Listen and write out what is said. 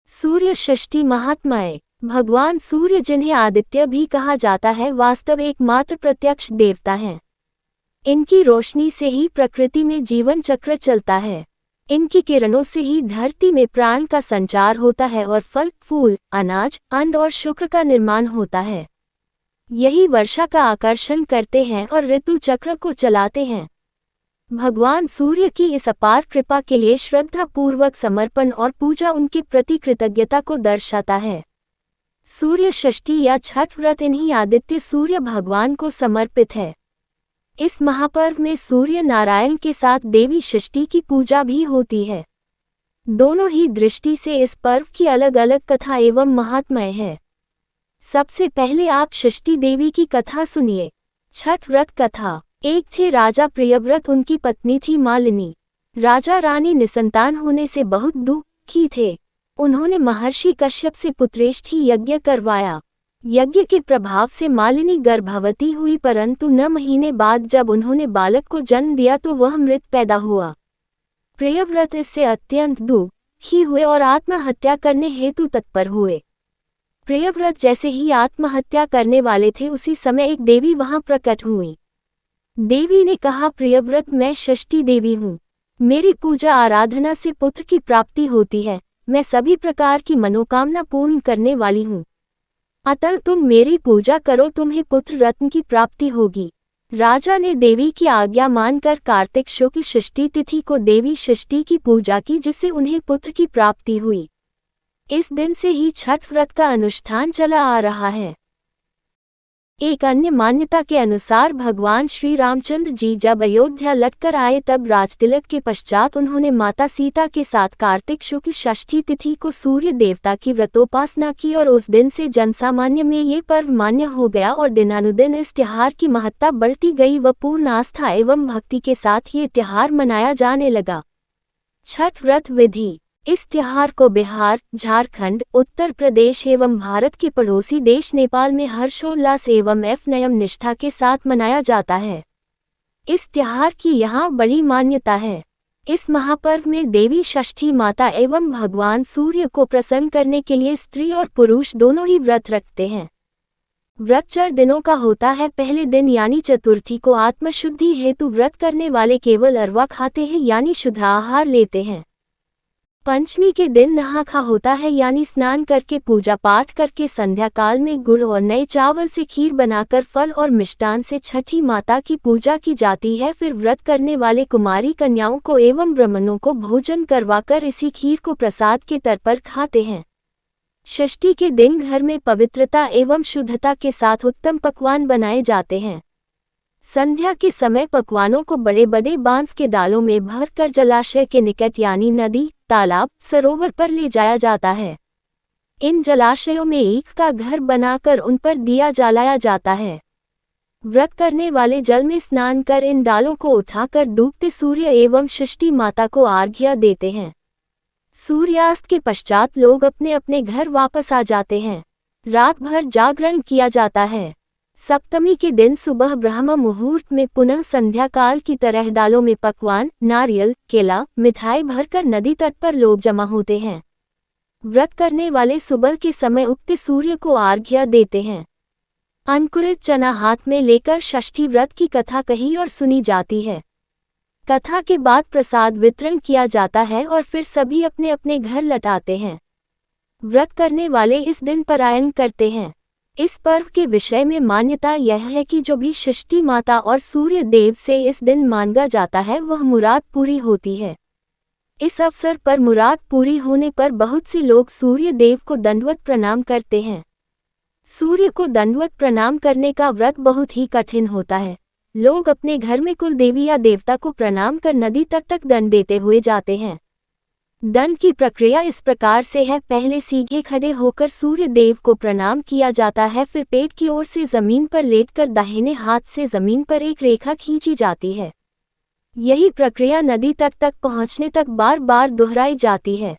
सूर्य षष्ठी महात्माएं। भगवान सूर्य, जिन्हें आदित्य भी कहा जाता है, वास्तव एकमात्र प्रत्यक्ष देवता हैं। इनकी रोशनी से ही प्रकृति में जीवन चक्र चलता है। इनकी किरणों से ही धरती में प्राण का संचार होता है और फल, फूल, अनाज, अन्न और शुक्र का निर्माण होता है। यही वर्षा का आकर्षण करते हैं और ऋतु चक्र को चलाते हैं। भगवान सूर्य की इस अपार कृपा के लिए श्रद्धा पूर्वक समर्पण और पूजा उनके प्रति कृतज्ञता को दर्शाता है। सूर्य षष्ठी या छठ व्रत इन्हीं आदित्य सूर्य भगवान को समर्पित है। इस महापर्व में सूर्य नारायण के साथ देवी षष्ठी की पूजा भी होती है। दोनों ही दृष्टि से इस पर्व की अलग अलग कथा एवं महात्म्य है। सबसे पहले आप षष्ठी देवी की कथा सुनिए। छठ व्रत कथा। एक थे राजा प्रियव्रत, उनकी पत्नी थी मालिनी। राजा रानी निसंतान होने से बहुत दुखी थे। उन्होंने महर्षि कश्यप से पुत्रेष्ठी यज्ञ करवाया। यज्ञ के प्रभाव से मालिनी गर्भवती हुई, परंतु 9 महीने बाद जब उन्होंने बालक को जन्म दिया तो वह मृत पैदा हुआ। प्रियव्रत इससे अत्यंत दुखी हुए और आत्महत्या करने हेतु तत्पर हुए। प्रियव्रत जैसे ही आत्महत्या करने वाले थे, उसी समय एक देवी वहां प्रकट हुई। देवी ने कहा, प्रियव्रत, मैं षष्ठी देवी हूँ। मेरी पूजा आराधना से पुत्र की प्राप्ति होती है। मैं सभी प्रकार की मनोकामना पूर्ण करने वाली हूँ। अतः तुम मेरी पूजा करो, तुम्हें पुत्र रत्न की प्राप्ति होगी। राजा ने देवी की आज्ञा मानकर कार्तिक शुक्ल षष्ठी तिथि को देवी षष्ठी की पूजा की, जिससे उन्हें पुत्र की प्राप्ति हुई। इस दिन से ही छठ व्रत का अनुष्ठान चला आ रहा है। एक अन्य मान्यता के अनुसार भगवान श्री रामचंद्र जी जब अयोध्या लौटकर आए, तब राजतिलक के पश्चात उन्होंने माता सीता के साथ कार्तिक शुक्ल षष्ठी तिथि को सूर्य देवता की व्रतोपासना की और उस दिन से जनसामान्य में ये पर्व मान्य हो गया और दिनानुदिन इस त्योहार की महत्ता बढ़ती गई व पूर्ण आस्था एवं भक्ति के साथ ये त्योहार मनाया जाने लगा। छठ व्रत विधि। इस त्योहार को बिहार, झारखंड, उत्तर प्रदेश एवं भारत के पड़ोसी देश नेपाल में हर्षोल्लास एवं नियम निष्ठा के साथ मनाया जाता है। इस त्योहार की यहाँ बड़ी मान्यता है। इस महापर्व में देवी षष्ठी माता एवं भगवान सूर्य को प्रसन्न करने के लिए स्त्री और पुरुष दोनों ही व्रत रखते हैं। व्रत 4 दिनों का होता है। पहले दिन यानी चतुर्थी को आत्मशुद्धि हेतु व्रत करने वाले केवल अरवा खाते हैं यानी शुद्ध आहार लेते हैं। पंचमी के दिन नहा खा होता है यानी स्नान करके पूजा पाठ करके संध्या काल में गुड़ और नए चावल से खीर बनाकर फल और मिष्टान से छठी माता की पूजा की जाती है। फिर व्रत करने वाले कुमारी कन्याओं को एवं ब्राह्मणों को भोजन करवाकर इसी खीर को प्रसाद के तौर पर खाते हैं। षष्ठी के दिन घर में पवित्रता एवं शुद्धता के साथ उत्तम पकवान बनाए जाते हैं। संध्या के समय पकवानों को बड़े बड़े बांस के डालों में भरकर जलाशय के निकट यानी नदी, तालाब, सरोवर पर ले जाया जाता है। इन जलाशयों में ईख का घर बनाकर उन पर दिया जलाया जाता है। व्रत करने वाले जल में स्नान कर इन डालों को उठाकर डूबते सूर्य एवं षष्ठी माता को अर्घ्य देते हैं। सूर्यास्त के पश्चात लोग अपने अपने घर वापस आ जाते हैं। रात भर जागरण किया जाता है। सप्तमी के दिन सुबह ब्रह्म मुहूर्त में पुनः संध्या काल की तरह डालों में पकवान, नारियल, केला, मिठाई भरकर नदी तट पर लोग जमा होते हैं। व्रत करने वाले सुबह के समय उगते सूर्य को अर्घ्य देते हैं। अंकुरित चना हाथ में लेकर षष्ठी व्रत की कथा कही और सुनी जाती है। कथा के बाद प्रसाद वितरण किया जाता है और फिर सभी अपने अपने घर लौटाते हैं। व्रत करने वाले इस दिन पलायन करते हैं। इस पर्व के विषय में मान्यता यह है कि जो भी षष्ठी माता और सूर्य देव से इस दिन मांगा जाता है वह मुराद पूरी होती है। इस अवसर पर मुराद पूरी होने पर बहुत से लोग सूर्य देव को दंडवत प्रणाम करते हैं। सूर्य को दंडवत प्रणाम करने का व्रत बहुत ही कठिन होता है। लोग अपने घर में कुल देवी या देवता को प्रणाम कर नदी तक दंड देते हुए जाते हैं। दंड की प्रक्रिया इस प्रकार से है। पहले सीधे खड़े होकर सूर्य देव को प्रणाम किया जाता है। फिर पेट की ओर से जमीन पर लेटकर दाहिने हाथ से जमीन पर एक रेखा खींची जाती है। यही प्रक्रिया नदी तक पहुंचने तक बार बार दोहराई जाती है।